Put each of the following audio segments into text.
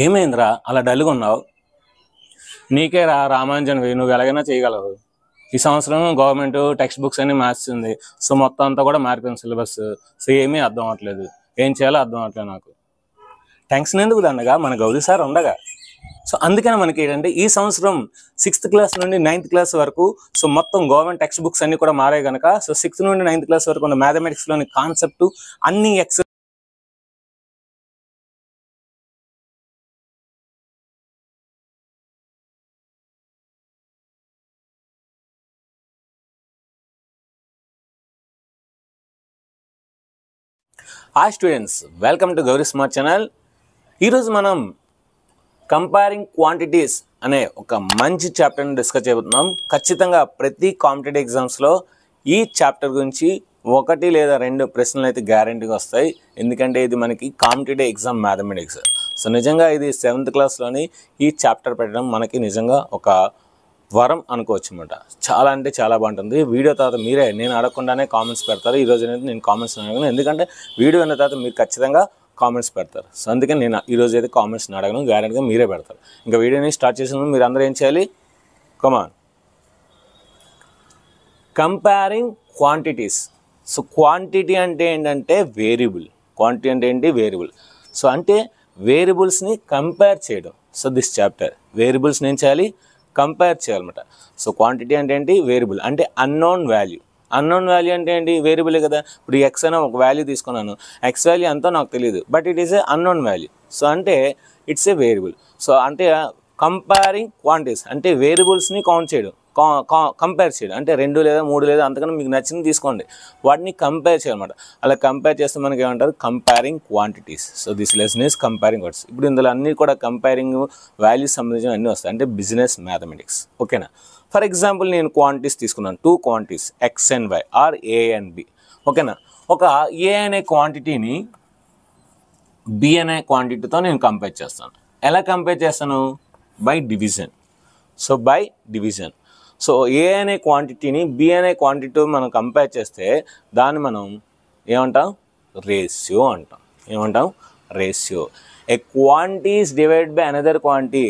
ఏమైందిరా అలా డల్గా ఉన్నావు? నీకే రామాంజన్వి, నువ్వు ఎలాగైనా చేయగలవు. ఈ సంవత్సరం గవర్నమెంట్ టెక్స్ట్ బుక్స్ అన్ని మార్చింది. సో మొత్తం అంతా కూడా మారిపోయింది సిలబస్. సో ఏమీ అర్థం అవ్వట్లేదు, ఏం చేయాలో అర్థం అవ్వట్లేదు నాకు. టెన్షన్ ఎందుకు దండగా, మన గౌరీ సార్ ఉండగా. సో అందుకని మనకి ఏంటంటే ఈ సంవత్సరం 6th క్లాస్ నుండి 9th క్లాస్ వరకు సో మొత్తం గవర్నమెంట్ టెక్స్ట్ బుక్స్ అన్ని కూడా మారాయి కనుక సో 6th నుండి 9th క్లాస్ వరకు ఉన్న మ్యాథమెటిక్స్లోని కాన్సెప్ట్ అన్ని hi students, welcome to Gauri smart channel. ఈరోజు మనం కంపేరింగ్ క్వాంటిటీస్ అనే ఒక మంచి చాప్టర్ని డిస్కస్ చేయబోతున్నాం. ఖచ్చితంగా ప్రతి కాంపిటేటివ్ ఎగ్జామ్స్లో ఈ చాప్టర్ గురించి 1 లేదా 2 ప్రశ్నలు అయితే గ్యారంటీగా వస్తాయి. ఎందుకంటే ఇది మనకి కాంపిటేటివ్ ఎగ్జామ్ మ్యాథమెటిక్స్. సో నిజంగా ఇది 7th క్లాస్లోని ఈ చాప్టర్ పెట్టడం మనకి నిజంగా ఒక వరం అనుకోవచ్చు అనమాట. చాలా అంటే చాలా బాగుంటుంది. వీడియో తర్వాత మీరే, నేను అడగకుండానే కామెంట్స్ పెడతారు. ఈరోజు అనేది నేను కామెంట్స్ అడగను, ఎందుకంటే వీడియో అయిన తర్వాత మీరు ఖచ్చితంగా కామెంట్స్ పెడతారు. సో అందుకని నేను ఈరోజు అయితే కామెంట్స్ అడగను, గ్యారెంటీగా మీరే పెడతారు. ఇంకా వీడియోని స్టార్ట్ చేసిన ముందు మీరు అందరూ ఏం చేయాలి? కమాన్, కంపేరింగ్ క్వాంటిటీస్. సో క్వాంటిటీ అంటే ఏంటంటే వేరియబుల్. క్వాంటిటీ అంటే ఏంటి? వేరియబుల్. సో అంటే వేరియబుల్స్ని కంపేర్ చేయడం. సో దిస్ చాప్టర్ వేరియబుల్స్ని ఏం చేయాలి? కంపేర్ చేయాలన్నమాట. సో క్వాంటిటీ అంటే ఏంటి? వేరియబుల్. అంటే అన్నోన్ వాల్యూ. అన్నోన్ వాల్యూ అంటే ఏంటి? వేరియబులే కదా. ఇప్పుడు ఎక్స్ అనే ఒక వాల్యూ తీసుకున్నాను, ఎక్స్ వాల్యూ ఎంతో నాకు తెలియదు, but it is a unknown value. So అంటే ఇట్స్ ఏ వేరియబుల్. సో అంటే కంపేరింగ్ క్వాంటిటీస్ అంటే వేరియబుల్స్ని కౌంట్ చేయడం, కంపేర్ చేయడం. అంటే 2 లేదా 3 లేదా అంతకన్నా మీకు నచ్చింది తీసుకోండి, వాటిని కంపేర్ చేయాలన్నమాట. అలా కంపేర్ చేస్తే మనకి ఏమంటారు? Comparing quantities. So this lesson is comparing words. ఇప్పుడు ఇందులో అన్నీ కూడా కంపేరింగ్ వాల్యూస్ సంబంధించిన అన్నీ వస్తాయి, అంటే బిజినెస్ మ్యాథమెటిక్స్. ఓకేనా? ఫర్ ఎగ్జాంపుల్ నేను క్వాంటిటీస్ తీసుకున్నాను, 2 quantities x and y are a and b. ఓకేనా? ఒక ఏ అనే క్వాంటిటీని బి అనే క్వాంటిటీతో నేను కంపేర్ చేస్తాను. ఎలా కంపేర్ చేస్తాను? By division. So by division. So A అనే క్వాంటిటీని బి అనే క్వాంటిటీతో మనం కంపేర్ చేస్తే దాన్ని మనం ఏమంటాం? రేషియో అంటాం. ఏమంటాం? Ratio. A quantity is divided by another quantity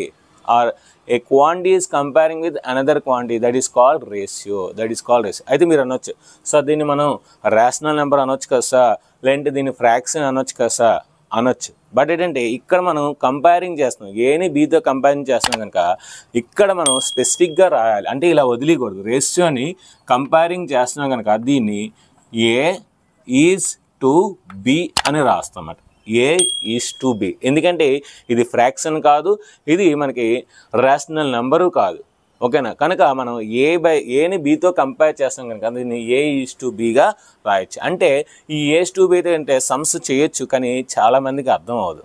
or A quantity is comparing with another quantity, that is called ratio. That is called ratio. అయితే మీరు అనొచ్చు, సార్ దీన్ని మనం రేషనల్ నెంబర్ అనొచ్చు కదా సార్, లేదంటే దీన్ని ఫ్రాక్షన్ అనొచ్చు కదా సార్. అనొచ్చు. బట్ ఏంటంటే ఇక్కడ మనం కంపేరింగ్ చేస్తున్నాం, ఏని బీతో కంపేరింగ్ చేస్తున్నాం కనుక ఇక్కడ మనం స్పెసిఫిక్గా రాయాలి. అంటే ఇలా వదిలేయకూడదు. రేషియోని కంపేరింగ్ చేస్తున్నాం కనుక దీన్ని ఏ ఈజ్ టు బి అని రాస్తాం అన్నమాట. ఏ ఈజ్ టు బి. ఎందుకంటే ఇది ఫ్రాక్షన్ కాదు, ఇది మనకి రేషనల్ నెంబరు కాదు. ఓకేనా? కనుక మనం ఏని బీతో కంపేర్ చేస్తాం కనుక దీన్ని ఏ ఈజ్ టు బిగా రాయొచ్చు. అంటే ఈ ఏజ్ టు బీతో అంటే సమ్స్ చేయొచ్చు, కానీ చాలామందికి అర్థం అవ్వదు.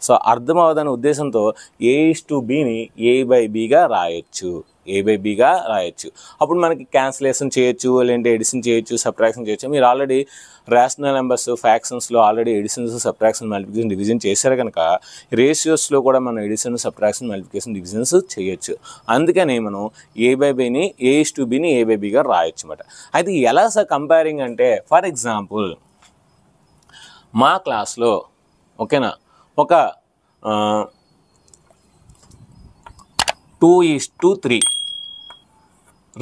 సో అర్థం అవ్వదనే ఉద్దేశంతో ఏ ఈజ్ టు బిని ఏ బై బిగా రాయొచ్చు. ఏ బై బిగా రాయొచ్చు. అప్పుడు మనకి క్యాన్సిలేషన్ చేయొచ్చు, లేదంటే ఎడిషన్ చేయొచ్చు, సబ్ట్రాక్షన్ చేయొచ్చు. మీరు ఆల్రెడీ రేషనల్ నెంబర్స్ ఫ్రాక్షన్స్లో already additions, subtraction, multiplication, division చేశారు కనుక రేషియోస్లో కూడా మనం ఎడిషన్, సబ్ట్రాక్షన్, మల్టిప్లికేషన్, డివిజన్స్ చేయొచ్చు. అందుకని మనం ఏ బై బిని ఏ ఈజ్ టు బిని ఏ బై బిగా రాయొచ్చు అన్నమాట. అయితే ఎలా సార్ కంపేరింగ్ అంటే, ఫర్ ఎగ్జాంపుల్ మా క్లాస్లో ఓకేనా ఒక 2:3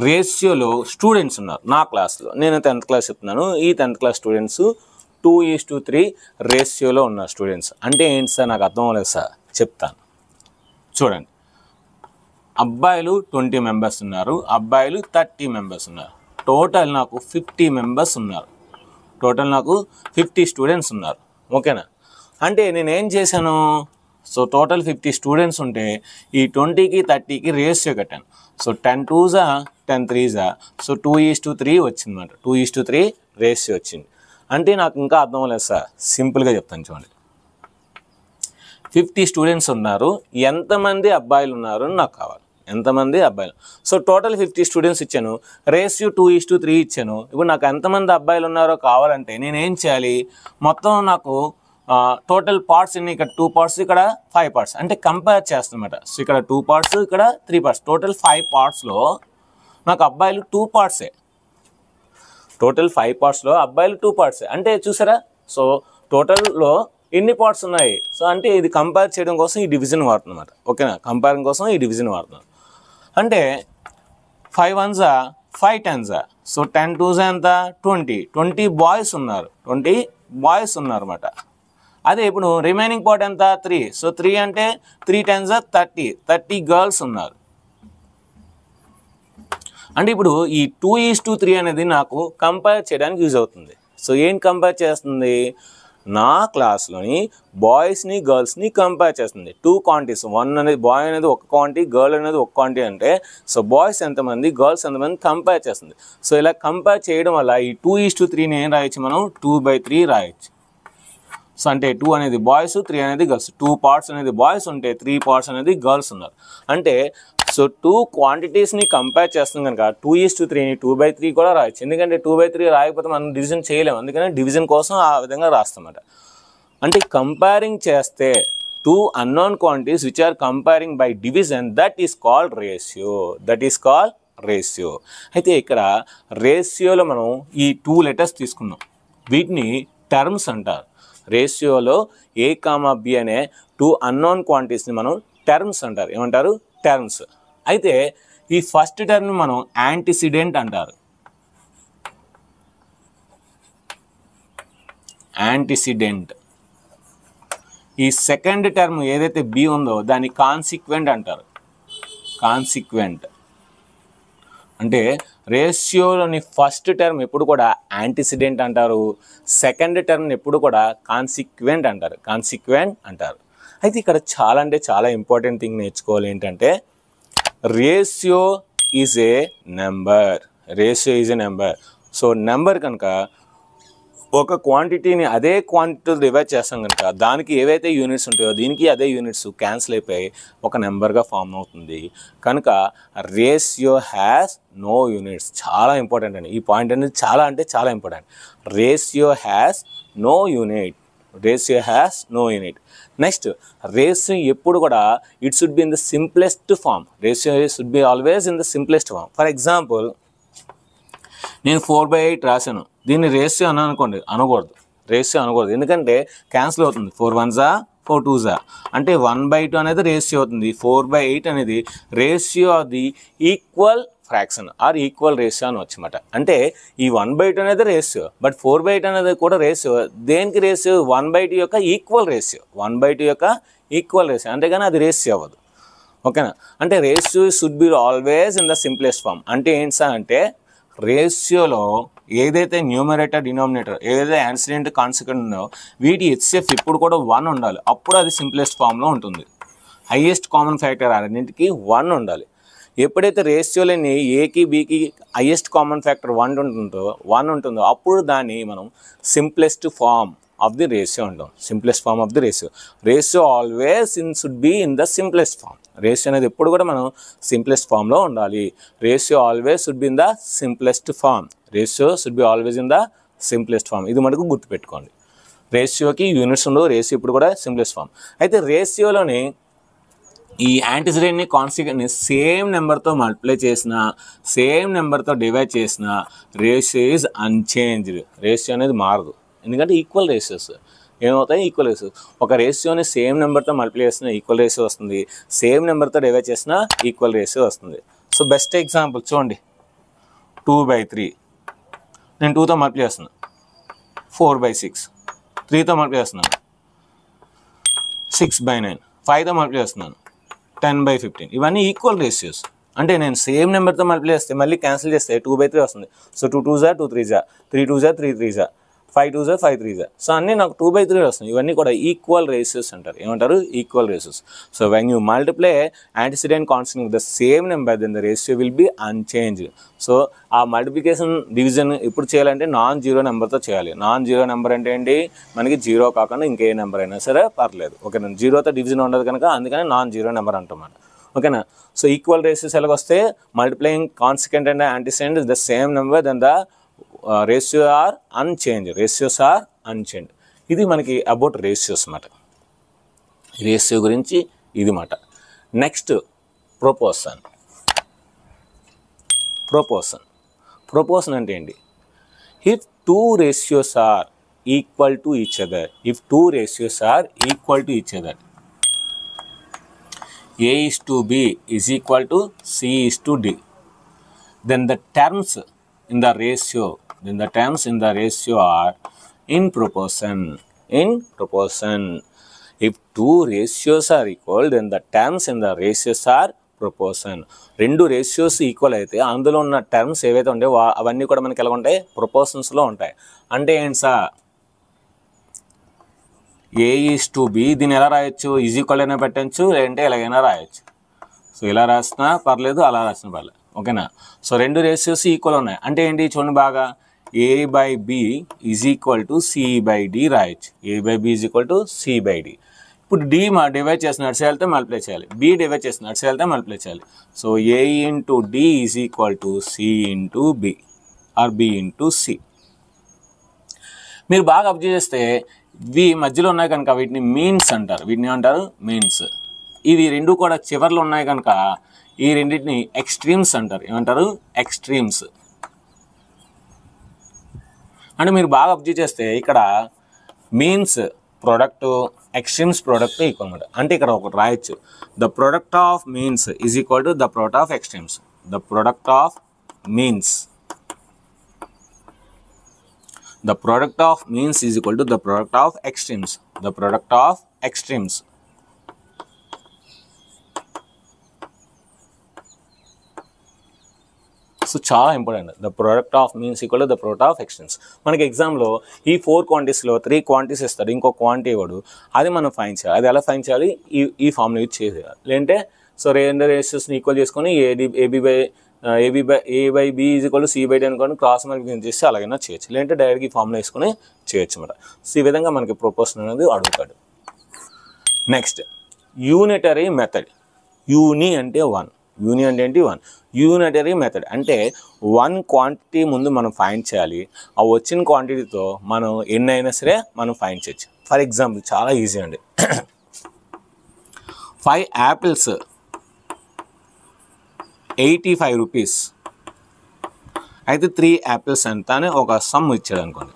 రేషియోలో స్టూడెంట్స్ ఉన్నారు నా క్లాస్లో. నేను 10th క్లాస్ చెప్తున్నాను. ఈ 10th క్లాస్ స్టూడెంట్స్ 2:3 రేషియోలో ఉన్న స్టూడెంట్స్. అంటే ఏంటి సార్? నాకు అర్థం అవ్వలేదు సార్, చెప్తాను చూడండి. అబ్బాయిలు 20 మెంబర్స్ ఉన్నారు, అబ్బాయిలు 30 మెంబర్స్ ఉన్నారు. టోటల్ నాకు 50 మెంబర్స్ ఉన్నారు. టోటల్ నాకు 50 స్టూడెంట్స్ ఉన్నారు. ఓకేనా? అంటే నేనేం చేశాను? సో టోటల్ 50 స్టూడెంట్స్ ఉంటే ఈ 20కి 30కి రేషియో కట్టాను. సో 10 2s 10 3s, సో 2:3 వచ్చిందన్నమాట. 2:3 రేషియో వచ్చింది. అంటే నాకు ఇంకా అర్థం అవ్వలేదు సార్, సింపుల్గా చెప్తాను చూడండి. 50 స్టూడెంట్స్ ఉన్నారు, ఎంతమంది అబ్బాయిలు ఉన్నారు అని నాకు కావాలి. ఎంతమంది అబ్బాయిలు? సో టోటల్ 50 స్టూడెంట్స్ ఇచ్చాను, రేషియో 2:3 ఇచ్చాను. ఇప్పుడు నాకు ఎంతమంది అబ్బాయిలు ఉన్నారో కావాలంటే నేనేం చేయాలి? మొత్తం నాకు టోటల్ పార్ట్స్ ఎన్ని? ఇక్కడ 2 పార్ట్స్, ఇక్కడ 5 పార్ట్స్. అంటే కంపేర్ చేస్తానమాట. సో ఇక్కడ 2 పార్ట్స్, ఇక్కడ 3 పార్ట్స్. టోటల్ 5 పార్ట్స్లో నాకు అబ్బాయిలు 2 పార్ట్సే. టోటల్ 5 పార్ట్స్లో అబ్బాయిలు 2 పార్ట్సే. అంటే చూసారా? సో టోటల్లో ఎన్ని పార్ట్స్ ఉన్నాయి. సో అంటే ఇది కంపేర్ చేయడం కోసం ఈ డివిజన్ వాడుతుంది అన్నమాట. ఓకేనా, కంపేరింగ్ కోసం ఈ డివిజన్ వాడుతున్నాం. అంటే 5 1s 5 10s. సో 10 2s ఎంత 20 బాయ్స్ ఉన్నారు, 20 బాయ్స్ ఉన్నారు అన్నమాట. అదే ఇప్పుడు రిమైనింగ్ పార్ట్ ఎంత 3. సో 3 అంటే 3 10s 30 గర్ల్స్ ఉన్నారు. అంటే ఇప్పుడు ఈ 2:3 అనేది నాకు కంపేర్ చేయడానికి యూజ్ అవుతుంది. సో ఏం కంపేర్ చేస్తుంది, నా క్లాస్లోని బాయ్స్ని గర్ల్స్ని కంపేర్ చేస్తుంది. 2 క్వాంటిటీస్, 1 అనేది బాయ్ అనేది ఒక క్వాంటిటీ, గర్ల్ అనేది ఒక క్వాంటిటీ అంటే సో బాయ్స్ ఎంతమంది గర్ల్స్ ఎంతమంది కంపేర్ చేస్తుంది. సో ఇలా కంపేర్ చేయడం వల్ల ఈ 2:3ని ఏం రాయొచ్చు మనం 2/3 రాయొచ్చు. సో అంటే 2 అనేది బాయ్స్, 3 అనేది గర్ల్స్. 2 పార్ట్స్ అనేది బాయ్స్ ఉంటే 3 పార్ట్స్ అనేది గర్ల్స్ ఉన్నారు. అంటే సో 2 క్వాంటిటీస్ని కంపేర్ చేస్తుంది కనుక 2:3ని 2/3 కూడా రాయొచ్చు. ఎందుకంటే 2/3 రాయకపోతే మనం డివిజన్ చేయలేము, అందుకని డివిజన్ కోసం ఆ విధంగా రాస్తామన్నమాట. అంటే కంపేరింగ్ చేస్తే 2 unknown quantities which are comparing by division, that is called ratio. అయితే ఇక్కడ రేషియోలో మనం ఈ 2 లెటర్స్ తీసుకున్నాం, వీటిని టర్మ్స్ అంటారు. రేషియోలో A, B అనే 2 అన్నోన్ క్వాంటిటీస్ని మనం టర్మ్స్ అంటారు. ఏమంటారు, టర్మ్స్. అయితే ఈ ఫస్ట్ టర్మ్ మనం యాంటిసిడెంట్ అంటారు. ఈ సెకండ్ టర్మ్ ఏదైతే B ఉందో దాన్ని కాన్సిక్వెంట్ అంటారు. అంటే రేషియోలోని ఫస్ట్ టర్మ్ ఎప్పుడు కూడా యాంటిసిడెంట్ అంటారు, సెకండ్ టర్మ్ ఎప్పుడు కూడా కాన్సిక్వెంట్ అంటారు. అయితే ఇక్కడ చాలా ఇంపార్టెంట్ థింగ్ నేర్చుకోవాలి. ఏంటంటే ratio is a number. So number కనుక ఒక క్వాంటిటీని అదే క్వాంటిటీలో డివైడ్ చేస్తాం కనుక దానికి ఏవైతే యూనిట్స్ ఉంటాయో దీనికి అదే యూనిట్స్ క్యాన్సిల్ అయిపోయి ఒక నెంబర్గా ఫామ్ అవుతుంది. కనుక రేషియో హ్యాస్ నో యూనిట్స్. చాలా ఇంపార్టెంట్ అండి ఈ పాయింట్ అనేది, చాలా important. Ratio has no unit. Next, ratio ఎప్పుడు కూడా it should be in the simplest form. Ratio should be always in the simplest form. For example, నేను 4/8 రాశాను, దీన్ని రేషియో అనకూడదు. ఎందుకంటే క్యాన్సిల్ అవుతుంది. 4 1s 4 2s అంటే 1/2 అనేది రేషియో అవుతుంది. 4/8 అనేది ratio of the equal fraction or equal ratio అని వచ్చమాట. అంటే ఈ 1/2 అనేది రేషియో, బట్ 4/8 అనేది కూడా రేషియో. దేనికి రేషియో? 1/2 యొక్క ఈక్వల్ రేషియో. అంతేగాని అది రేషియో అవ్వదు. ఓకేనా, అంటే ratio should be always in the simplest form. అంటే ఏంటి సార్ అంటే రేషియోలో ఏదైతే న్యూమరేటర్ డినామినేటర్ ఏదైతే యాన్సిడెంట్ కాన్సిక్వెంట్ ఉందో వీటి హెచ్సిఎఫ్ ఇప్పుడు కూడా 1 ఉండాలి. అప్పుడు అది సింప్లెస్ట్ ఫామ్లో ఉంటుంది. హైయెస్ట్ కామన్ ఫ్యాక్టర్ అన్నింటికి 1 ఉండాలి. ఎప్పుడైతే రేషియోలోని ఏకి బీకి హైయెస్ట్ కామన్ ఫ్యాక్టర్ 1 ఉంటుందో అప్పుడు దాన్ని మనం simplest form of the ratio అంటాం. Ratio always should be in the simplest form. Ratio అనేది ఎప్పుడు కూడా మనం సింప్లెస్ట్ ఫామ్లో ఉండాలి. Ratio always should be in the simplest form. ఇది మనకు గుర్తుపెట్టుకోండి. రేషియోకి యూనిట్స్ ఉండవు, రేషియో ఇప్పుడు కూడా సింప్లెస్ట్ ఫామ్. అయితే రేషియోలోని ఈ యాంటిసిడెంట్ని కాన్సిక్వెంట్ని సేమ్ నెంబర్తో మల్టిప్లై చేసిన, సేమ్ నెంబర్తో డివైడ్ చేసిన రేషియో ఈజ్ అన్చేంజ్డ్. రేషియో అనేది మారదు. ఎందుకంటే ఈక్వల్ రేషియోస్ ఏమవుతాయి? Equal ratios. ఒక రేషియోని సేమ్ నెంబర్తో మల్టిప్లై చేసిన ఈక్వల్ రేషియో వస్తుంది, సేమ్ నెంబర్తో డివైడ్ చేసిన ఈక్వల్ రేషియో వస్తుంది. సో బెస్ట్ ఎగ్జాంపుల్ చూడండి, 2/3 నేను 2తో మల్టిప్లై చేస్తున్నాను, 4/6 3తో మల్టిప్లై చేస్తున్నాను, 6/9 5తో మల్టిప్లై చేస్తున్నాను, 10/15. ఇవన్నీ ఈక్వల్ రేషియోస్. అంటే నేను సేమ్ నెంబర్తో మల్టిప్లై చేస్తే మళ్ళీ క్యాన్సిల్ చేస్తే 2/3 వస్తుంది. So 2 2s 2 3s 3 2s 3 3s 5 2s 5 3s. So అన్నీ నాకు 2/3 వస్తుంది. ఇవన్నీ కూడా ఈక్వల్ రేషియోస్ అంటారు. ఏమంటారు? Equal ratios. So when you multiply antecedent constant with the same number then the ratio will be unchanged. So ఆ మల్టిప్లికేషన్ డివిజన్ ఎప్పుడు చేయాలంటే నాన్ జీరో నెంబర్తో చేయాలి. నాన్ జీరో నెంబర్ అంటే ఏంటి? మనకి జీరో కాకుండా ఇంకే నెంబర్ అయినా సరే పర్లేదు. ఓకేనా, జీరోతో డివిజన్ ఉండదు కనుక అందుకని నాన్ జీరో నెంబర్ అంటున్నాను. ఓకేనా, సో ఈక్వల్ రేషియోస్ ఎలాగొస్తే multiplying consequent and antecedent the same number then the ratio are unchanged. ఇది మనకి అబౌట్ రేషియోస్ అన్నమాట. రేషియో గురించి ఇది మాట. నెక్స్ట్ ప్రొపోర్షన్ అంటే ఏంటి? If 2 ratios are equal to each other, if two ratios are equal to each other, A is to B is equal to C is to D, then the terms in the ratio are in proportion. If two ratios are equal, then the terms in the ratios are proportion. రెండు ratios equal అయితే అందులో ఉన్న terms ఏవైతే ఉంటాయో అవన్నీ కూడా మనకి ఎలా ఉంటాయి, ప్రపోర్షన్స్లో ఉంటాయి. అంటే ఏంటి sir, A is to B, దీన్ని ఎలా రాయొచ్చు, ఈజ్ ఈక్వల్ అయినా పెట్టచ్చు, లేదంటే ఎలాగైనా రాయొచ్చు. సో ఇలా రాసినా పర్లేదు, అలా రాసినా పర్లేదు, ఓకేనా. సో రెండు రేషియోస్ ఈక్వల్ ఉన్నాయి అంటే ఏంటి చూడండి బాగా, A/B is equal to C/D రాయొచ్చు. A/B is equal to C/D. ఇప్పుడు D డివైడ్ చేసిన అటు వెళ్తే మల్టిప్లై చేయాలి, B డివైడ్ చేసిన అటు వెళ్తే మల్టిప్లై చేయాలి. So A into D is equal to C into B or B into C. మీరు బాగా అబ్జర్వ్ చేస్తే ఇవి మధ్యలో ఉన్నాయి కనుక వీటిని మీన్స్ అంటారు. వీటిని ఏమంటారు, మీన్స్. ఇవి రెండు కూడా చివర్లో ఉన్నాయి కనుక ఈ రెండింటిని ఎక్స్ట్రీమ్స్ అంటారు. ఏమంటారు, ఎక్స్ట్రీమ్స్. అంటే మీరు బాగా అబ్జర్వ్ చేస్తే ఇక్కడ means product, extremes product equal అనమాట. అంటే ఇక్కడ ఒకటి రాయొచ్చు, the product of means is equal to the product of extremes. The product of means, the product of means is equal to the product of extremes. The product of extremes. So చాలా important, the product of means equal to the product of extremes. మనకి ఎగ్జామ్లో ఈ 4 క్వాంటిటీస్లో 3 quantities ఇస్తాడు, ఇంకో quantity ఇవ్వడు, అది మనం find చేయాలి. అది ఎలా ఫైండ్ చేయాలి, ఈ ఫార్ములా యూజ్ చేయాలి. లేదంటే సో రెండు రేషియోస్ని ఈక్వల్ చేసుకొని A/B is equal to C/D అనుకోండి, క్రాస్ మల్టిప్లికేషన్ చేస్తే అలాగైనా చేయొచ్చు, లేదంటే డైరెక్ట్గా ఈ ఫార్ములా వేసుకొని చేయొచ్చు అనమాట. సో ఈ విధంగా మనకి ప్రపోర్షన్ అనేది అడుగుతాడు. Next unitary method. యూని అంటే 1, యూని అంటే ఏంటి 1. యూనిటరీ మెథడ్ అంటే 1 క్వాంటిటీ ముందు మనం ఫైండ్ చేయాలి, ఆ వచ్చిన క్వాంటిటీతో మనం ఎన్ని అయినా సరే మనం ఫైండ్ చేయొచ్చు. ఫర్ ఎగ్జాంపుల్ చాలా ఈజీ అండి, 5 యాపిల్స్ 85 రూపీస్ అయితే 3 యాపిల్స్ ఎంత అని ఒక సమ్ ఇచ్చాడు అనుకోండి.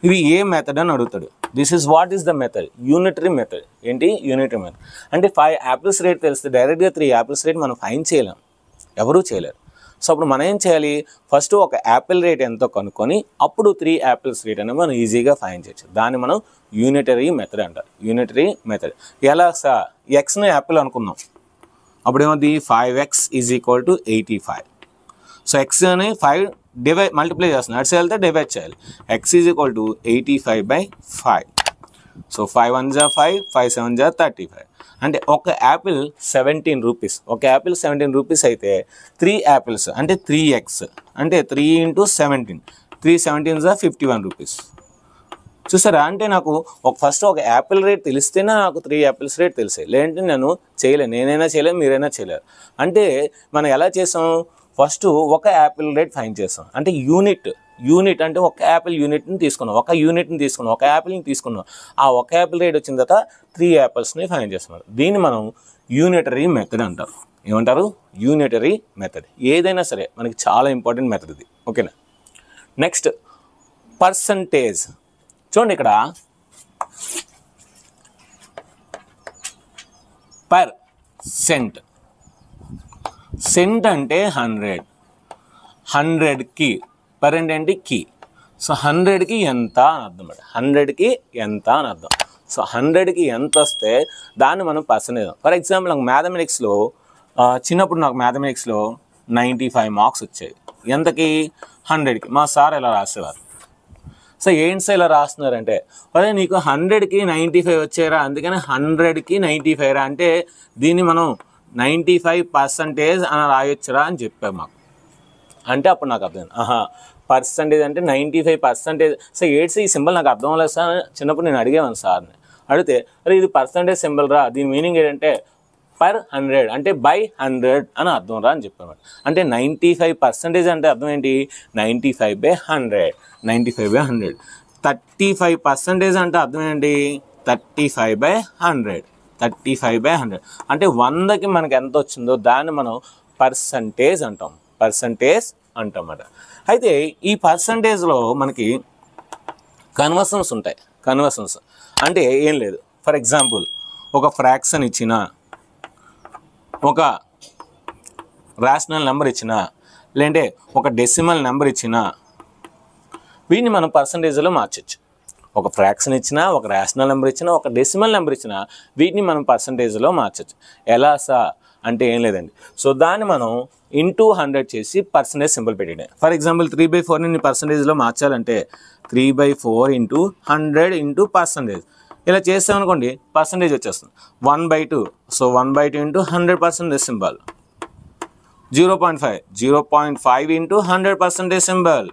ఇది ఏ మెథడ్ అని అడుగుతాడు. This is what is the method, unitary method. ఏంటి యూనిటరీ మెథడ్ అంటే 5 యాపిల్స్ రేట్ తెలిస్తే డైరెక్ట్గా 3 యాపిల్స్ రేట్ మనం ఫైండ్ చేయలేం, ఎవరూ చేయలేరు. సో అప్పుడు మనం ఏం చేయాలి, ఫస్ట్ ఒక యాపిల్ రేట్ ఎంతో కనుక్కొని అప్పుడు 3 యాపిల్స్ రేట్ అనేది మనం ఈజీగా ఫైండ్ చేయొచ్చు. దాన్ని మనం యూనిటరీ మెథడ్ అంటారు. యూనిటరీ మెథడ్ ఎలా సార్, ఎక్స్ని యాపిల్ అనుకుందాం, అప్పుడు ఏమవుతుంది, 5x is equal to 85. So X అని 5 డివైడ్ మల్టిప్లై చేస్తున్నాం, అటు వెళ్తే డివైడ్ చేయాలి. X is equal to 85/5. So 5 1 జా 5, 5 7 జా 35. అంటే ఒక యాపిల్ 17 రూపీస్. ఒక యాపిల్ 17 రూపీస్ అయితే 3 యాపిల్స్ అంటే 3x అంటే 3 × 17, 3 17 జా 51 రూపీస్. చూసారా, అంటే నాకు ఫస్ట్ ఒక యాపిల్ రేట్ తెలిస్తేనే నాకు 3 యాపిల్స్ రేట్ తెలిసాయి, లేదంటే నేను చేయలేను, నేనైనా చేయలేను, మీరైనా చేయలేరు. అంటే మనం ఎలా చేసాం, ఫస్ట్ ఒక యాపిల్ రేట్ ఫైండ్ చేసాం. అంటే యూనిట్ అంటే ఒక యాపిల్ యూనిట్ని తీసుకున్నాం, ఒక యాపిల్ని తీసుకున్నాం. ఆ ఒక యాపిల్ రేట్ వచ్చిన తర్వాత 3 యాపిల్స్ని ఫైండ్ చేస్తున్నారు. దీన్ని మనం యూనిటరీ మెథడ్ అంటారు. ఏమంటారు, యూనిటరీ మెథడ్. ఏదైనా సరే మనకి చాలా ఇంపార్టెంట్ మెథడ్ ఇది, ఓకేనా. Next percentage. చూడండి ఇక్కడ పర్సెంట్, సెంట్ అంటే 100, 100కి పర్ ఏంటి కీ. సో 100కి ఎంత అని అర్థం అండి, 100కి ఎంత అని అర్థం. సో 100కి ఎంత వస్తే దాన్ని మనం పర్సెంటేజ్. ఫర్ ఎగ్జాంపుల్ నాకు మ్యాథమెటిక్స్లో చిన్నప్పుడు నాకు మ్యాథమెటిక్స్లో 95 మార్క్స్ వచ్చాయి. ఎంతకి, 100కి. మా సార్ ఎలా రాసేవారు. సో ఏంటి సార్ ఇలా రాస్తున్నారంటే, అదే నీకు 100కి 95 వచ్చారా, అందుకని 100కి 95 రా అంటే దీన్ని మనం 95% అని రాయొచ్చురా అని చెప్పారు మాకు. అంటే అప్పుడు నాకు అర్థం, పర్సంటేజ్ అంటే 95%. సో ఏడ్స్ ఈ సింబల్ నాకు అర్థం అవ్వలేదు సార్. చిన్నప్పుడు నేను అడిగేవాను సార్ని, అడిగితే అరే ఇది పర్సంటేజ్ సింబల్ రా, దీని మీనింగ్ ఏంటంటే పర్ 100 అంటే బై 100 అని అర్థం రా అని చెప్పాను. అంటే 95% అంటే అర్థం ఏంటి, 95/100, 95/100. 35% అంటే అర్థం ఏంటి, 35/100, 35/100. అంటే 100కి మనకి ఎంత వచ్చిందో దాన్ని మనం పర్సంటేజ్ అంటాం, పర్సంటేజ్ అంటాం అన్నమాట. అయితే ఈ పర్సంటేజ్లో మనకి కన్వర్షన్స్ ఉంటాయి. కన్వర్షన్స్ అంటే ఏం లేదు, ఫర్ ఎగ్జాంపుల్ ఒక ఫ్రాక్షన్ ఇచ్చిన, ఒక రేషనల్ నెంబర్ ఇచ్చిన, లేదంటే ఒక డెసిమల్ నెంబర్ ఇచ్చిన, వీటిని మనం పర్సంటేజ్లో మార్చచ్చు. ఒక ఫ్రాక్షన్ ఇచ్చినా, ఒక రేషనల్ నెంబర్ ఇచ్చినా, ఒక డెసిమల్ నెంబర్ ఇచ్చినా వీటిని మనం పర్సంటేజ్లో మార్చచ్చు. ఎలా సార్ అంటే ఏం లేదండి. సో దాన్ని మనం ఇంటూ 100 చేసి పర్సంటేజ్ సింబల్ పెట్టేయడం. ఫర్ ఎగ్జాంపుల్ 3/4ని పర్సంటేజ్లో మార్చాలంటే 3/4 ఇంటూ 100 ఇంటూ పర్సంటేజ్ ఇలా చేస్తామనుకోండి, పర్సంటేజ్ వచ్చేస్తుంది 1/2. So 1/2 into 100% symbol. 0.5 into 100% symbol.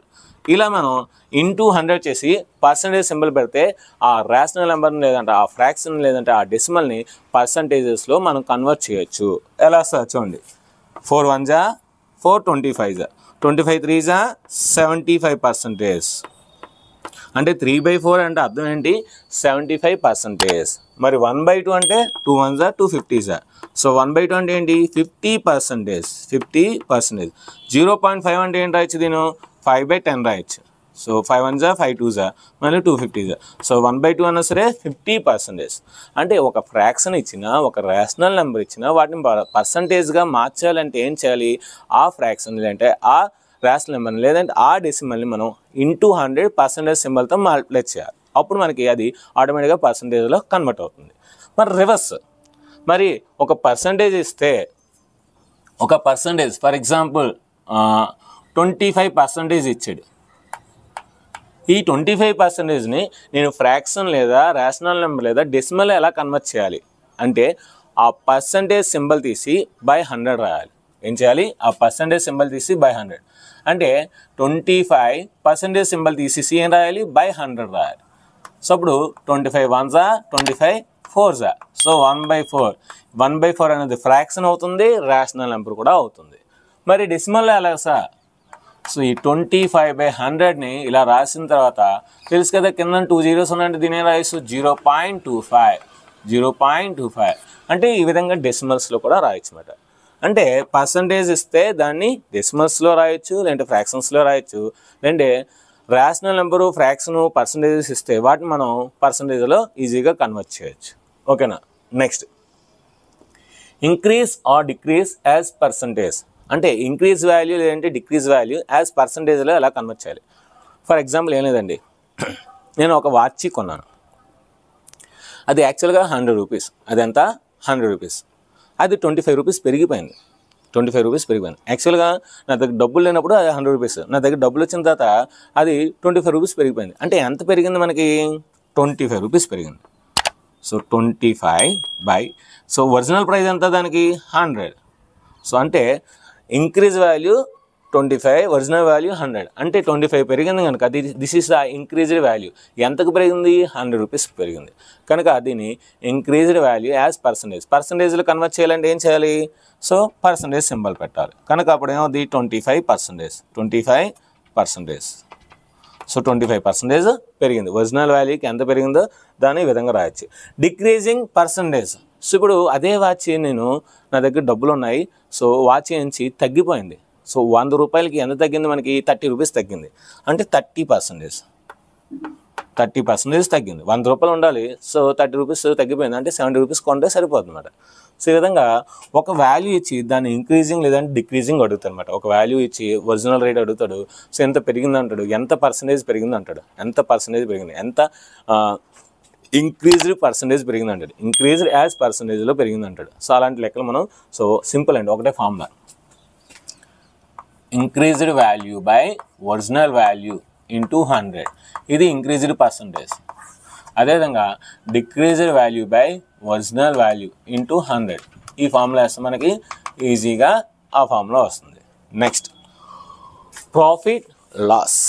ఇలా మనం ఇంటూ 100 చేసి పర్సంటేజ్ సింబల్ పెడితే ఆ రేషనల్ నెంబర్ని లేదంటే ఆ ఫ్రాక్షన్ లేదంటే ఆ డెసిమల్ని పర్సంటేజెస్లో మనం కన్వర్ట్ చేయొచ్చు. ఎలా సార్ చూడండి, 4 1 జా 4, 25 జా 25 3 జా 75%. అంటే 3/4 అంటే అర్థం ఏంటి, 75%. మరి 1/2 అంటే 2 1 జా 250 జా. సో 1/2 అంటే ఏంటి, 50%. 50%. 0.5 అంటే ఏంటి రాయొచ్చు, దీని 5/10 రాయొచ్చు. సో 5 1 జా 5 2 జా మళ్ళీ 250 జా. సో 1/2 అన్నా సరే 50%. అంటే ఒక ఫ్రాక్షన్ ఇచ్చినా, ఒక రేషనల్ నెంబర్ ఇచ్చినా వాటిని పర్సంటేజ్గా మార్చాలంటే ఏం చేయాలి, ఆ ఫ్రాక్షన్ లేదంటే ఆ రేషనల్ నెంబర్ని లేదంటే ఆ డెసిమల్ని మనం ఇంటూ 100% సింబల్తో మల్టిప్లై చేయాలి. అప్పుడు మనకి అది ఆటోమేటిక్గా పర్సంటేజ్లో కన్వర్ట్ అవుతుంది. మరి రివర్స్, మరి ఒక పర్సంటేజ్ ఇస్తే, ఒక పర్సంటేజ్ ఫర్ ఎగ్జాంపుల్ 25% ఇచ్చాడు. ఈ 25%ని నేను ఫ్రాక్షన్ లేదా రేషనల్ నెంబర్ లేదా డెసిమల్ ఎలా కన్వర్ట్ చేయాలి అంటే ఆ పర్సంటేజ్ సింబల్ తీసి బై 100 రాయాలి. ఏం చేయాలి, ఆ పర్సంటేజ్ సింబల్ తీసి బై 100 అంటే 25% సింబల్ తీసేసి ఏం రాయాలి, బై 100 రాయాలి. సో అప్పుడు 25 1 జా 25 4 జా. సో 1/4 అనేది ఫ్రాక్షన్ అవుతుంది, రేషనల్ నెంబర్ కూడా అవుతుంది. మరి డెసిమల్లో ఎలా సార్, సో ఈ 25/100ని ఇలా రాసిన తర్వాత తెలుసు కదా, కింద 2 zeros ఉన్నాయంటే దీని ఏం రాయొచ్చు, 0.25 అంటే ఈ విధంగా డెసిమల్స్లో కూడా రాయొచ్చు అన్నమాట. అంటే పర్సంటేజ్ ఇస్తే దాన్ని డెసిమల్స్లో రాయొచ్చు, లేదంటే ఫ్రాక్షన్స్లో రాయొచ్చు, లేదంటే రేషనల్ నెంబరు ఫ్రాక్షను పర్సంటేజెస్ ఇస్తే వాటిని మనం పర్సంటేజ్లో ఈజీగా కన్వర్ట్ చేయొచ్చు. ఓకేనా. Next, increase or decrease as percentage అంటే ఇంక్రీజ్ వాల్యూ లేదంటే డిక్రీజ్ వాల్యూ యాజ్ పర్సంటేజ్లో ఎలా కన్వర్ట్ చేయాలి. ఫర్ ఎగ్జాంపుల్ ఏం లేదండి, నేను ఒక వాచ్ కొన్నాను, అది యాక్చువల్గా 100 రూపీస్, అది ఎంత 100 రూపీస్, అది 25 రూపీస్ పెరిగిపోయింది. 25 రూపీస్ పెరిగిపోయింది. యాక్చువల్గా నా దగ్గర డబ్బులు లేనప్పుడు అది 100 రూపీస్, నా దగ్గర డబ్బులు వచ్చిన తర్వాత అది 25 రూపీస్ పెరిగిపోయింది. అంటే ఎంత పెరిగింది మనకి, 25 రూపీస్ పెరిగింది. సో 25 సో ఒరిజినల్ ప్రైస్ ఎంత దానికి 100. సో అంటే ఇంక్రీజ్ వాల్యూ 25, ఒరిజినల్ వాల్యూ 100 అంటే 25 పెరిగింది కనుక this is the increased value. ఎంతకు పెరిగింది, 100 రూపీస్ పెరిగింది కనుక దీన్ని ఇంక్రీజ్డ్ వాల్యూ యాజ్ పర్సంటేజ్లో కన్వర్ట్ చేయాలంటే ఏం చేయాలి, సో పర్సంటేజ్ సింబల్ పెట్టాలి. కనుక అప్పుడు ఏమవుతుంది, 25%. సో 25% పెరిగింది. ఒరిజినల్ వాల్యూకి ఎంత పెరిగిందో దాన్ని ఈ విధంగా రాయొచ్చు. డిక్రీజింగ్ పర్సంటేజ్, సో ఇప్పుడు అదే వాచ్ నేను నా దగ్గర డబ్బులు ఉన్నాయి, సో వాచ్ నుంచి తగ్గిపోయింది. సో 100 రూపాయలకి ఎంత తగ్గింది మనకి, 30 రూపీస్ తగ్గింది. అంటే 30% తగ్గింది. 100 రూపాయలు ఉండాలి, సో 30 రూపీస్ తగ్గిపోయింది, అంటే 70 రూపీస్ కొంటే సరిపోతుంది అన్నమాట. సో ఈ విధంగా ఒక వాల్యూ ఇచ్చి దాన్ని ఇంక్రీజింగ్ లేదంటే డిక్రీజింగ్ అడుగుతాడు అనమాట. ఒక వాల్యూ ఇచ్చి ఒరిజినల్ రేట్ అడుగుతాడు, సో ఎంత పెరిగింది అంటాడు, ఎంత పర్సంటేజ్ పెరిగింది అంటాడు, ఎంత పర్సంటేజ్ పెరిగింది, ఎంత ఇంక్రీజ్డ్ పర్సంటేజ్ పెరిగింది అంటాడు, ఇంక్రీజ్డ్ యాజ్ పర్సంటేజ్లో పెరిగింది అంటాడు. సో అలాంటి లెక్కలు మనం, సో సింపుల్ అండి, ఒకటే formula, increased value by original value into 100 ఇది ఇంక్రీజ్డ్ పర్సంటేజ్. అదేవిధంగా decreased value by original value into 100 ఈ ఫార్ములా వేస్తే మనకి ఈజీగా ఆ ఫార్ములా వస్తుంది. Next, profit loss.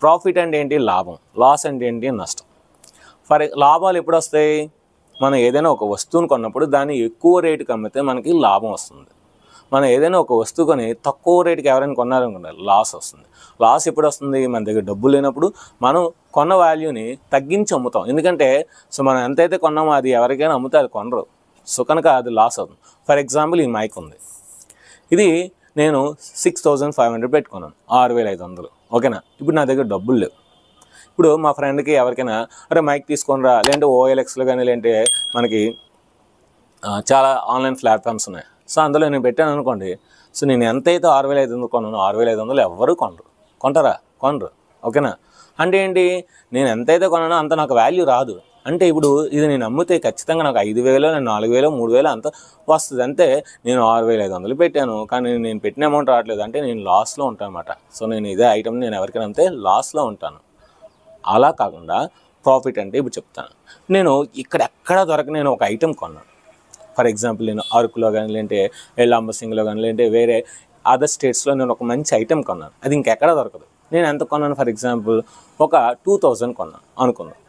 ప్రాఫిట్ అంటే ఏంటి, లాభం. లాస్ అంటే ఏంటి, నష్టం. లాభాలు ఎప్పుడు వస్తాయి, మనం ఏదైనా ఒక వస్తువుని కొన్నప్పుడు దాన్ని ఎక్కువ రేటుకి అమ్మితే మనకి లాభం వస్తుంది. మనం ఏదైనా ఒక వస్తువు కొని తక్కువ రేటుకి ఎవరైనా కొన్నారనుకుంటారు, లాస్ వస్తుంది. లాస్ ఎప్పుడు వస్తుంది, మన దగ్గర డబ్బులు లేనప్పుడు మనం కొన్న వాల్యూని తగ్గించి అమ్ముతాం. ఎందుకంటే సో మనం ఎంతైతే కొన్నామో అది ఎవరికైనా అమ్ముతే అది కొనరు, సో కనుక అది లాస్ అవుతుంది. ఫర్ ఎగ్జాంపుల్ ఈ మైక్ ఉంది, ఇది నేను 6500 పెట్టుకున్నాను, 6500. ఓకేనా. ఇప్పుడు నా దగ్గర డబ్బులు లేవు, ఇప్పుడు మా ఫ్రెండ్కి ఎవరికైనా అరే మైక్ తీసుకొని రా, లేదంటే ఓఎల్ఎక్స్లో కానీ లేదంటే మనకి చాలా ఆన్లైన్ ప్లాట్ఫామ్స్ ఉన్నాయి. సో అందులో నేను పెట్టాను అనుకోండి, సో నేను ఎంతైతే 6500 కొన్నాను 6500 ఎవరు కొంటారా? కొనరు. ఓకేనా? అంటే ఏంటి, నేను ఎంతైతే కొన్నానో అంత నాకు వాల్యూ రాదు. అంటే ఇప్పుడు ఇది నేను అమ్మితే ఖచ్చితంగా నాకు 5000, నేను 4000, 3000 అంత వస్తుంది. అంతే. నేను 6500 పెట్టాను, కానీ నేను పెట్టిన అమౌంట్ రావట్లేదు అంటే నేను లాస్లో ఉంటాను అనమాట. సో నేను ఇదే ఐటమ్ నేను ఎవరికైనా అమ్మితే లాస్లో ఉంటాను. అలా కాకుండా ప్రాఫిట్ అంటే ఇప్పుడు చెప్తాను. నేను ఇక్కడ ఎక్కడ నేను ఒక ఐటెం కొన్నాను. ఫర్ ఎగ్జాంపుల్ నేను అరకులో కానీ లేదంటే లంబసింగిలో కానీ లేదంటే వేరే అదర్ స్టేట్స్లో నేను ఒక మంచి ఐటెం కొన్నాను. అది ఇంకెక్కడ దొరకదు. నేను ఎంత కొన్నాను, ఫర్ ఎగ్జాంపుల్ ఒక 2000 కొన్నాను అనుకున్నాను.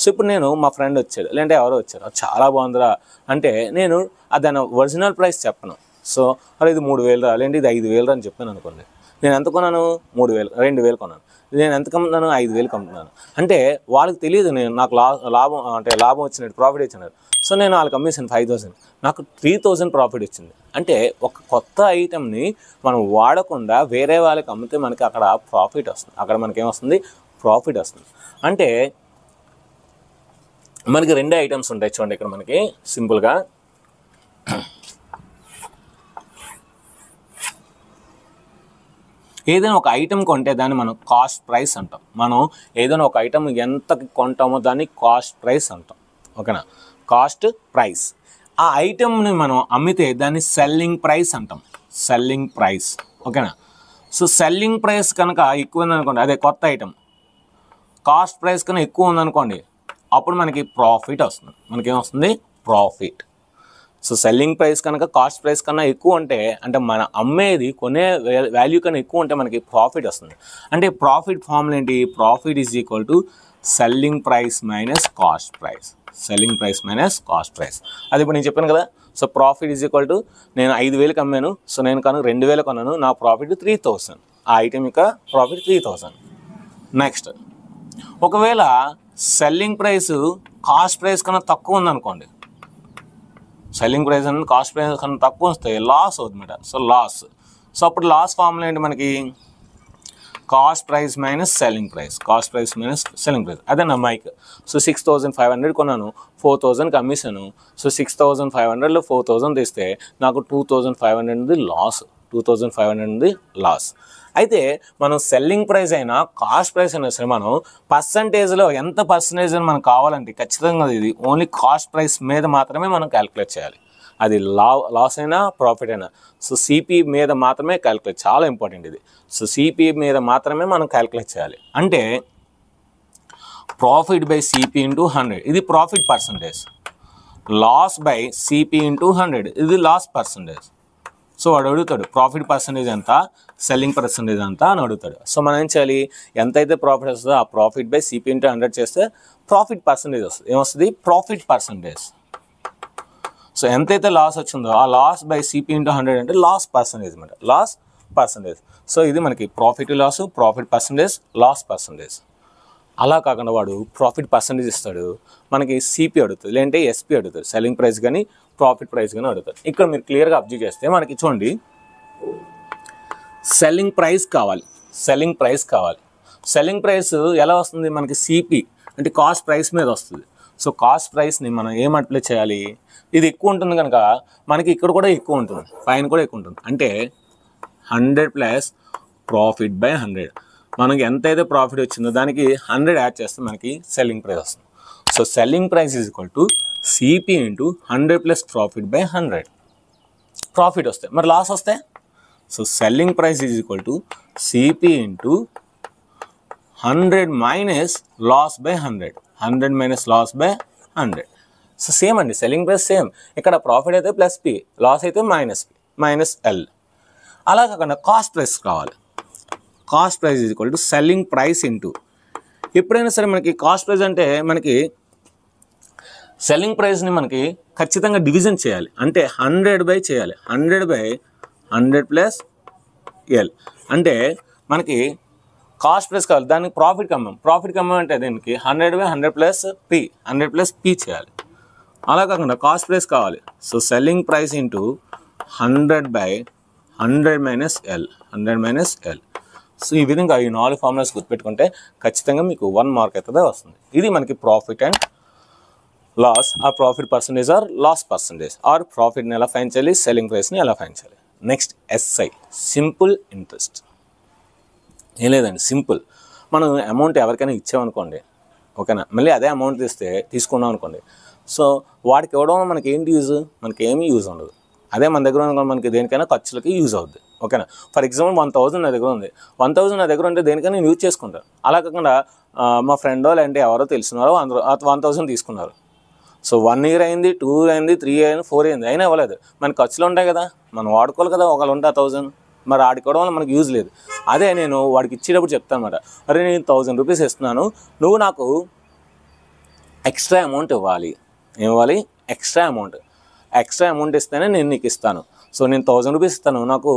సో ఇప్పుడు నేను మా ఫ్రెండ్ వచ్చాడు లేదంటే ఎవరో వచ్చారు, చాలా బాగుందిరా అంటే నేను దాని ఒరిజినల్ ప్రైస్ చెప్పను. సో అరే ఇది 3000 రా, లేదంటే ఇది 5000 అని చెప్పాను అనుకోండి. నేను ఎంత కొన్నాను, 3000, 2000 కొన్నాను. నేను ఎంత కమ్ముతున్నాను, 5000 కమ్ముతున్నాను. అంటే వాళ్ళకి తెలియదు నేను నాకు లాభం వచ్చినట్టు, ప్రాఫిట్ వచ్చినట్టు. సో నేను వాళ్ళకి అమ్మేసాను 5000, నాకు 3000 ప్రాఫిట్ వచ్చింది. అంటే ఒక కొత్త ఐటెంని మనం వాడకుండా వేరే వాళ్ళకి అమ్మితే మనకి అక్కడ ప్రాఫిట్ వస్తుంది. అక్కడ మనకి ఏమొస్తుంది, ప్రాఫిట్ వస్తుంది. అంటే మనకి 2 ఐటమ్స్ ఉంటాయి చూడండి. ఇక్కడ మనకి సింపుల్గా ఏదైనా ఒక ఐటెం కొంటే దాన్ని మనం కాస్ట్ ప్రైస్ అంటాం. మనం ఏదైనా ఒక ఐటెం ఎంతకి కొంటామో దాన్ని కాస్ట్ ప్రైస్ అంటాం. ఓకేనా? Cost price. ఆ ఐటెంని మనం అమ్మితే దాన్ని సెల్లింగ్ ప్రైస్ అంటాం. Selling price. ఓకేనా? సో సెల్లింగ్ ప్రైస్ కనుక ఎక్కువ ఉందనుకోండి, అదే కొత్త ఐటెం కాస్ట్ ప్రైస్ కన్నా ఎక్కువ ఉందనుకోండి, అప్పుడు మనకి ప్రాఫిట్ వస్తుంది. మనకేమొస్తుంది, ప్రాఫిట్. సో సెల్లింగ్ ప్రైస్ కనుక కాస్ట్ ప్రైస్ కన్నా ఎక్కువ ఉంటే, అంటే మన అమ్మేది కొనే వాల్యూ కన్నా ఎక్కువ ఉంటే మనకి ప్రాఫిట్ వస్తుంది. అంటే ప్రాఫిట్ ఫార్ములా ఏంటి, profit is equal to selling price minus cost price. Selling price minus cost price. అది ఇప్పుడు నేను చెప్పాను కదా. So profit is equal to నేను 5000 అమ్మాను, సో నేను కనుక 2000 కొన్నాను, నా ప్రాఫిట్ 3000. ఆ ఐటెం యొక్క ప్రాఫిట్ 3000. నెక్స్ట్, ఒకవేళ సెల్లింగ్ ప్రైస్ కాస్ట్ ప్రైస్ కన్నా తక్కువ ఉందనుకోండి, సెల్లింగ్ ప్రైస్ అనేది కాస్ట్ ప్రైస్ కన్నా తక్కువ వస్తే లాస్ అవుతుందన్నమాట. So loss. సో అప్పుడు లాస్ ఫార్ములా ఏంటి మనకి, cost price minus selling price. Cost price minus selling price. అదే నా మైక్. సో 6500 కొన్నాను, 4000కి అమ్మేసాను. సో 6500లో 4000 తీస్తే నాకు 2500 లాస్. 2500 లాస్. అయితే మనం సెల్లింగ్ ప్రైస్ అయినా కాస్ట్ ప్రైస్ అయినా సరే మనం పర్సంటేజ్లో ఎంత పర్సంటేజ్ అని మనకు కావాలంటే ఖచ్చితంగా ఇది ఓన్లీ కాస్ట్ ప్రైస్ మీద మాత్రమే మనం క్యాలిక్యులేట్ చేయాలి. అది లాస్ అయినా ప్రాఫిట్ అయినా. సో సిపి మీద మాత్రమే క్యాలిక్యులేట్, చాలా ఇంపార్టెంట్ ఇది. సో సిపి మీద మాత్రమే మనం క్యాలిక్యులేట్ చేయాలి. అంటే ప్రాఫిట్ బై సిపి ఇంటూ 100 ఇది profit percentage. Loss by CP into 100 ఇది లాస్ పర్సంటేజ్. సో వాడు అడుగుతాడు ప్రాఫిట్ పర్సంటేజ్ ఎంత, సెల్లింగ్ పర్సంటేజ్ ఎంత అని అడుగుతాడు. సో మనం ఏం చేయాలి, ఎంతైతే ప్రాఫిట్ వస్తుందో ఆ ప్రాఫిట్ బై సిపి ఇంటూ 100 చేస్తే ప్రాఫిట్ పర్సంటేజ్ వస్తుంది. ఏమొస్తుంది, ప్రాఫిట్ పర్సంటేజ్. సో ఎంతైతే లాస్ వచ్చిందో ఆ లాస్ బై సిపి ఇంటూ 100 అంటే లాస్ పర్సంటేజ్ అనమాట. Loss percentage. సో ఇది మనకి profit loss, profit percentage, loss percentage. అలా కాకుండా వాడు ప్రాఫిట్ పర్సంటేజ్ ఇస్తాడు, మనకి సిపి అడుగుతుంది, లేదంటే ఎస్పి అడుగుతుంది, సెల్లింగ్ ప్రైస్ కానీ ప్రాఫిట్ ప్రైస్ కానీ అడుగుతారు. ఇక్కడ మీరు క్లియర్గా అబ్జర్వ్ చేస్తే మనకి చూడండి, సెల్లింగ్ ప్రైస్ కావాలి. సెల్లింగ్ ప్రైస్ కావాలి. సెల్లింగ్ ప్రైస్ ఎలా వస్తుంది మనకి, సిపి అంటే కాస్ట్ ప్రైస్ మీద వస్తుంది. సో కాస్ట్ ప్రైస్ని మనం ఏం అప్లై చేయాలి, ఇది ఎక్కువ ఉంటుంది కనుక మనకి ఇక్కడ కూడా ఎక్కువ ఉంటుంది, పైన కూడా ఎక్కువ ఉంటుంది. అంటే 100 ప్లస్ ప్రాఫిట్ బై 100. మనకి ఎంతైతే ప్రాఫిట్ వచ్చిందో దానికి 100 యాడ్ చేస్తే మనకి సెల్లింగ్ ప్రైస్ వస్తుంది. So selling price is equal to CP into 100 plus profit by 100. Profit వస్తే మరి లాస్ వస్తే, so selling price is equal to CP into 100 minus loss by 100. 100 minus loss by 100. So same అండి, selling price same. ఇక్కడ profit అయితే plus P, loss అయితే minus P, minus L. అలా కాకుండా cost price కావాలి. Cost price is equal to selling price into, ఎప్పుడైనా సరే మనకి కాస్ట్ ప్రైస్ అంటే మనకి సెల్లింగ్ ప్రైస్ని మనకి ఖచ్చితంగా డివిజన్ చేయాలి. అంటే 100 బై చేయాలి. 100 బై 100 ప్లస్ ఎల్. అంటే మనకి కాస్ట్ ప్రైస్ కావాలి, దానికి ప్రాఫిట్ కమ్మాం. ప్రాఫిట్ కమ్మాం అంటే దీనికి 100 by 100 plus P, 100 plus P చేయాలి. అలా కాకుండా కాస్ట్ ప్రైస్ కావాలి. So selling price into 100 by 100 minus L. 100 minus L. So ఈ విధంగా ఈ 4 ఫార్ములాస్ గుర్తుపెట్టుకుంటే ఖచ్చితంగా మీకు 1 మార్క్ అయితే వస్తుంది. ఇది మనకి ప్రాఫిట్ అండ్ లాస్, ఆ profit percentage or loss percentage, or ప్రాఫిట్ని ఎలా ఫైండ్ చేయాలి, సెల్లింగ్ ప్రైస్ని ఎలా ఫైండ్ చేయాలి. Next SI, simple interest. ఏం లేదండి, సింపుల్. మనం అమౌంట్ ఎవరికైనా ఇచ్చామనుకోండి, ఓకేనా, మళ్ళీ అదే అమౌంట్ తీసుకున్నాం అనుకోండి, సో వాడికి ఇవ్వడం మనకి ఏంటి యూజ్, మనకి ఏమీ యూజ్ ఉండదు. అదే మన దగ్గర అనుకోండి మనకి దేనికైనా ఖర్చులకి యూజ్ అవుద్ది, ఓకేనా. ఫర్ ఎగ్జాంపుల్ 1000 నా దగ్గర ఉంది, 1000 నా దగ్గర ఉంటే దేనికైనా నేను యూజ్ చేసుకుంటాను. అలా కాకుండా మా ఫ్రెండో లేదంటే ఎవరో తెలిసినారో 1000 తీసుకున్నారు. సో 1 year అయింది, 2 అయింది, 3 అయింది, 4 అయింది, అయినా ఇవ్వలేదు. మన ఖర్చులు ఉంటాయి కదా, మనం వాడుకోవాలి కదా. ఒకళ్ళు ఉంటే 1000, మరి ఆడుకోవడం వల్ల మనకు యూజ్ లేదు. అదే నేను వాడికి ఇచ్చేటప్పుడు చెప్తాను అనమాట, అరే నేను 1000 రూపీస్ ఇస్తున్నాను, నువ్వు నాకు ఎక్స్ట్రా అమౌంట్ ఇవ్వాలి. ఏం ఇవ్వాలి? ఎక్స్ట్రా అమౌంట్ ఇస్తేనే నేను నీకు ఇస్తాను. సో నేను 1000 రూపీస్ ఇస్తాను, నాకు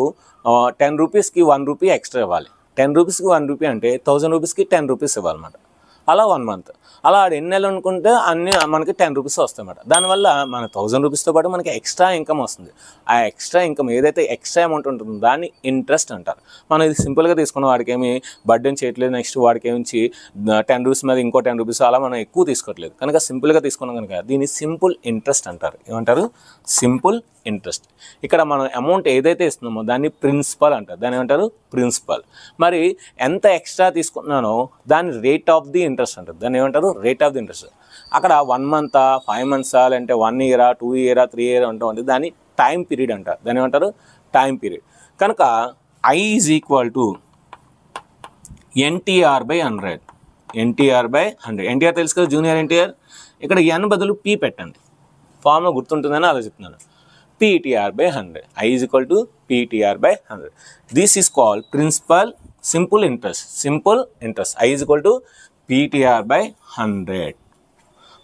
10 రూపీస్కి 1 రూపీ ఎక్స్ట్రా ఇవ్వాలి. 10 రూపీస్కి 1 రూపీ అంటే 1000 రూపీస్కి 10 రూపీస్ ఇవ్వాలన్నమాట. అలా 1 month, అలా ఆడు ఎన్ని నెలలు అనుకుంటే అన్ని మనకి 10 రూపీస్ వస్తాయి అన్నమాట. దానివల్ల మన 1000 రూపీస్తో పాటు మనకి ఎక్స్ట్రా ఇన్కమ్ వస్తుంది. ఆ ఎక్స్ట్రా ఇన్కమ్ ఏదైతే ఎక్స్ట్రా అమౌంట్ ఉంటుందో దాన్ని ఇంట్రెస్ట్ అంటారు. మనం ఇది సింపుల్గా తీసుకున్న వాడికి ఏమి బర్డెన్ చేయట్లేదు, నెక్స్ట్ వాడికి ఏమించి 10 రూపీస్ మీద ఇంకో 10 రూపీస్ అలా మనం ఎక్కువ తీసుకోవట్లేదు కనుక సింపుల్గా తీసుకున్నాం కనుక దీన్ని సింపుల్ ఇంట్రెస్ట్ అంటారు. ఏమంటారు? Simple interest. ఇక్కడ మనం అమౌంట్ ఏదైతే ఇస్తున్నామో దాన్ని ప్రిన్సిపల్ అంటారు. దాన్ని ఏమంటారు? ప్రిన్సిపల్. మరి ఎంత ఎక్స్ట్రా తీసుకున్నానో దాన్ని రేట్ ఆఫ్ ది ఇంట్రెస్ట్ అంటారు. దాన్ని ఏమంటారు? Rate of the interest. అక్కడ 1 month, 5 months, లేదంటే 1 year, 2 year, 3 year ఉంటుంది, దాన్ని టైం పీరియడ్ అంటారు. దాన్ని ఏమంటారు? Time period. కనుక I is equal to NTR/100. NTR/100. NTR తెలుసు కదా, జూనియర్ ఎన్టీఆర్. ఇక్కడ N బదులు P పెట్టండి, ఫార్ములా గుర్తుంటుందని ఆలోచిస్తున్నాను. PTR/100. I is equal to PTR/100. This is called principal simple interest. Simple interest. I is equal to PTR/100.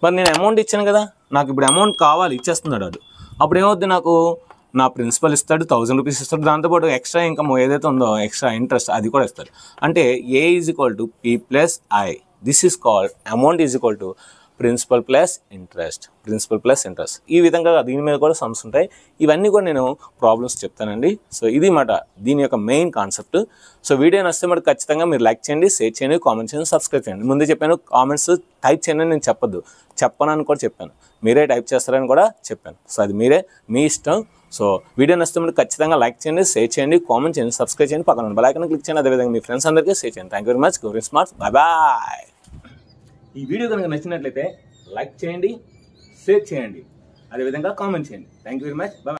మరి నేను amount ఇచ్చాను కదా, నాకు ఇప్పుడు అమౌంట్ కావాలి, ఇచ్చేస్తున్నాడు వాడు. అప్పుడు ఏమవుద్ది, నాకు నా ప్రిన్సిపల్ ఇస్తాడు, 1000 రూపీస్ ఇస్తాడు, దాంతోపాటు ఎక్స్ట్రా ఇన్కమ్ ఏదైతే ఉందో ఎక్స్ట్రా ఇంట్రెస్ట్ అది కూడా ఇస్తాడు. అంటే A is equal to P plus I. This is called amount is equal to principal plus interest. ఈ విధంగా దీని మీద కూడా సమ్స్ ఉంటాయి. ఇవన్నీ కూడా నేను ప్రాబ్లమ్స్ చెప్తానండి. సో ఇది మాట దీని యొక్క మెయిన్ కాన్సెప్ట్. సో వీడియో నచ్చితే మరి ఖచ్చితంగా మీరు లైక్ చేయండి, షేర్ చేయండి, కామెంట్ చేయండి, సబ్స్క్రైబ్ చేయండి. ముందే చెప్పాను, కామెంట్స్ టైప్ చేయండి నేను చెప్పనని కూడా చెప్పాను, మీరే టైప్ చేస్తారని కూడా చెప్పాను. సో అది మీ ఇష్టం. సో వీడియో నచ్చితే మరి ఖచ్చితంగా లైక్ చేయండి, షేర్ చేయండి, కామెంట్ చేయండి, సబ్స్క్రైబ్ చేయండి, పక్కన బెల్ ఐకాన్ క్లిక్ చేయండి. అదేవిధంగా మీ ఫ్రెండ్స్ అందరికీ షేర్ చేయండి. Thank you very much. Go smart. Bye. ఈ వీడియో కనుక నచ్చినట్లయితే లైక్ చేయండి, షేర్ చేయండి, అదేవిధంగా కామెంట్ చేయండి. Thank you very much. Bye.